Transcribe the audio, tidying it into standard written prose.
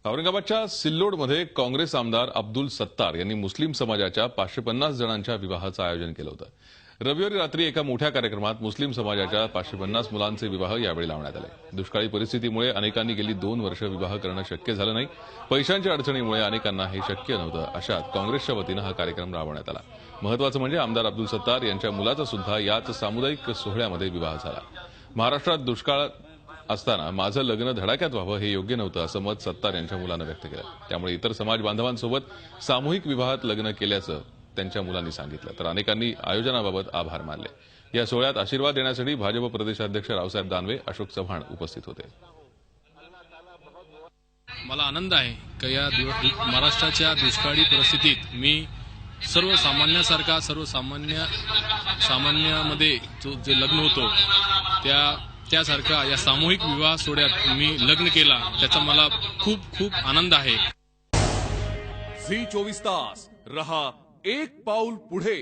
औरंगाबादच्या सिल्लोडमध्ये काँग्रेस आमदार अब्दुल सत्तार यांनी मुस्लिम समाजाच्या 550 जणांच्या विवाहाचं आयोजन केलं होतं. रविवारी रात्री एका मोठ्या कार्यक्रमात मुस्लिम समाजाच्या 550 मुलांचे विवाह यावेळी लावण्यात आले. दुष्काळी परिस्थितीमुळे अनेकांनी गेली 2 वर्ष विवाह करणं शक्य झालं नाही. पैशांच्या अडचणीमुळे अनेकांना हे शक्य नव्हतं. अशात काँग्रेसच्या वतीनं हा कार्यक्रम राबवण्यात आला. महत्त्वाचं म्हणजे आमदार अब्दुल सत्तार यांच्या मुलाचा सुद्धा याच सामुदायिक सोहळ्यामध्ये विवाह झाला. महाराष्ट्रात दुष्काळ असताना माझं लग्न धडाक्यात व्हावं हे योग्य नव्हतं असं मत सत्तार यांच्या मुलानं व्यक्त केलं. त्यामुळे इतर समाज बांधवांसोबत सामूहिक विवाहात लग्न केल्याचं त्यांच्या मुलांनी सांगितलं. तर अनेकांनी आयोजनाबाबत आभार मानले. या सोहळ्यात आशीर्वाद देण्यासाठी भाजप प्रदेशाध्यक्ष रावसाहेब दानवे, अशोक चव्हाण उपस्थित होते. मला आनंद आहे की या महाराष्ट्राच्या दुष्काळी परिस्थितीत मी सर्वसामान्यासारखा सामान्यामध्ये जे लग्न होतो त्यासारखा या सामूहिक विवाह सोहळ्यात मी लग्न केला. त्याचा मला खूप खूप आनंद आहे. झी 24 तास रहा एक पाऊल पुढे.